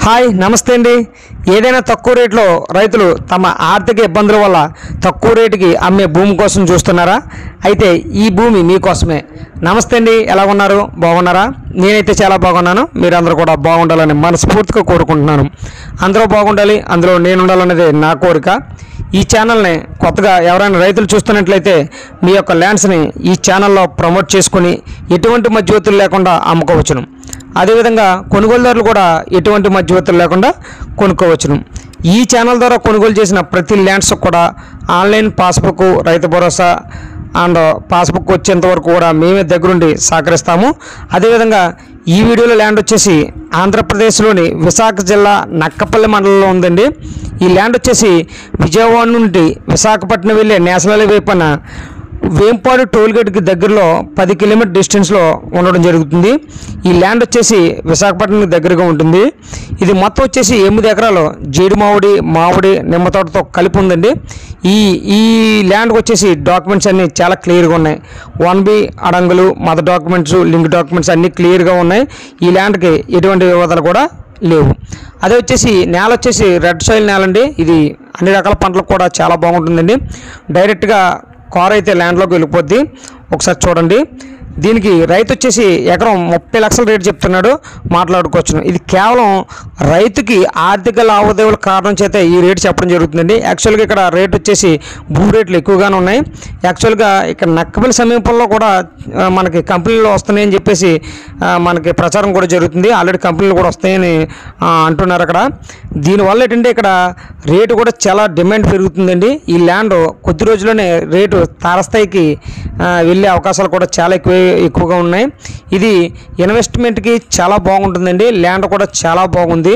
Hi నమస్తే అండి. ఏదైనా తక్కువ రేట్లో రైతులు తమ ఆర్థిక ఇబ్బందుల వల్ల తక్కువ రేటుకి అమ్మే భూమి కోసం చూస్తున్నారా? అయితే ఈ భూమి మీకోసమే. నమస్తే అండి, ఎలా ఉన్నారు? బాగున్నారా? నేనైతే చాలా బాగున్నాను. మీరందరూ కూడా బాగుండాలని మనస్ఫూర్తిగా కోరుకుంటున్నాను. అందరూ బాగుండాలి, అందులో నేను ఉండాలనేది నా కోరిక. ఈ ఛానల్ని కొత్తగా ఎవరైనా రైతులు చూస్తున్నట్లయితే మీ యొక్క ల్యాండ్స్ని ఈ ఛానల్లో ప్రమోట్ చేసుకుని ఎటువంటి మధ్యవర్తులు లేకుండా అమ్ముకోవచ్చును. అదేవిధంగా కొనుగోలుదారులు కూడా ఎటువంటి మధ్యవర్తులు లేకుండా కొనుక్కోవచ్చును. ఈ ఛానల్ ద్వారా కొనుగోలు చేసిన ప్రతి ల్యాండ్స్ కూడా online passbook, Rythu Bharosa and passbook వచ్చేంత వరకు కూడా మేమే దగ్గరుండి సహకరిస్తాము. అదేవిధంగా ఈ వీడియోలో ల్యాండ్ వచ్చేసి ఆంధ్రప్రదేశ్లోని విశాఖ జిల్లా నక్కపల్లి మండలంలో ఉందండి. ఈ ల్యాండ్ వచ్చేసి విజయవాడ నుండి విశాఖపట్నం వెళ్ళే నేషనల్ హైవే పైన వేంపాడు టోల్గేట్కి దగ్గరలో 10 కిలోమీటర్ డిస్టెన్స్లో ఉండడం జరుగుతుంది. ఈ ల్యాండ్ వచ్చేసి విశాఖపట్నంకి దగ్గరగా ఉంటుంది. ఇది మొత్తం వచ్చేసి 8 ఎకరాలు జీడి మామిడి నిమ్మ తోటతో కలిపి ఉందండి. ఈ ల్యాండ్కి వచ్చేసి డాక్యుమెంట్స్ అన్నీ చాలా క్లియర్గా ఉన్నాయి. 1B అడంగులు, మదర్ డాక్యుమెంట్స్, లింక్ డాక్యుమెంట్స్ అన్నీ క్లియర్గా ఉన్నాయి. ఈ ల్యాండ్కి ఎటువంటి వివాదాలు కూడా లేవు. అదే వచ్చేసి నేల వచ్చేసి రెడ్ సాయిల్ నేల అండి. ఇది అన్ని రకాల పంటలకు కూడా చాలా బాగుంటుందండి. డైరెక్ట్గా కార్ అయితే ల్యాండ్లోకి వెళ్ళిపోద్ది. ఒకసారి చూడండి. దీనికి రైతు వచ్చేసి ఎకరం 30 లక్షల రేటు చెప్తున్నాడు, మాట్లాడుకోవచ్చును. ఇది కేవలం రైతుకి ఆర్థిక లావాదేవీల కారణం చేత ఈ రేటు చెప్పడం జరుగుతుందండి. యాక్చువల్గా ఇక్కడ రేటు వచ్చేసి భూ రేట్లు ఎక్కువగానే ఉన్నాయి. యాక్చువల్గా ఇక్కడ నక్కపల్లి సమీపంలో కూడా మనకి కంపెనీలు వస్తున్నాయని చెప్పేసి మనకి ప్రచారం కూడా జరుగుతుంది. ఆల్రెడీ కంపెనీలు కూడా వస్తాయని అంటున్నారు అక్కడ. దీనివల్ల ఏంటంటే ఇక్కడ రేటు కూడా చాలా డిమాండ్ పెరుగుతుందండి. ఈ ల్యాండ్ కొద్ది రోజుల్లోనే రేటు తారస్థాయికి వెళ్ళే అవకాశాలు కూడా చాలా ఎక్కువగా ఉన్నాయి. ఇది ఇన్వెస్ట్మెంట్కి చాలా బాగుంటుందండి. ల్యాండ్ కూడా చాలా బాగుంది.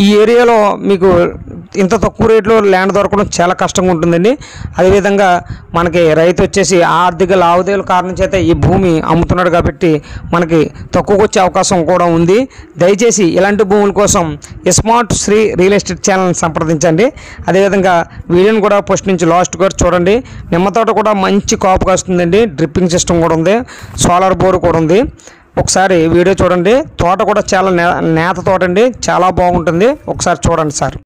ఈ ఏరియాలో మీకు ఇంత తక్కువ రేట్లో ల్యాండ్ దొరకడం చాలా కష్టంగా ఉంటుందండి. అదేవిధంగా మనకి రైతు వచ్చేసి ఆర్థిక లావాదేవీల కారణం చేత ఈ భూమి అమ్ముతున్నాడు కాబట్టి మనకి తక్కువకు వచ్చే అవకాశం కూడా ఉంది. దయచేసి ఇలాంటి భూముల కోసం స్మార్ట్ శ్రీ రియల్ ఎస్టేట్ ఛానల్ని సంప్రదించండి. అదేవిధంగా వీడియోని కూడా ఫస్ట్ నుంచి లాస్ట్ కూడా చూడండి. నిమ్మ తోట కూడా మంచి కాపు కాస్తుందండి. డ్రిప్పింగ్ సిస్టమ్ కూడా ఉంది, సోలార్ బోర్ కూడా ఉంది. ఒకసారి వీడియో చూడండి. తోట కూడా చాలా నేత తోట అండి, చాలా బాగుంటుంది. ఒకసారి చూడండి సార్.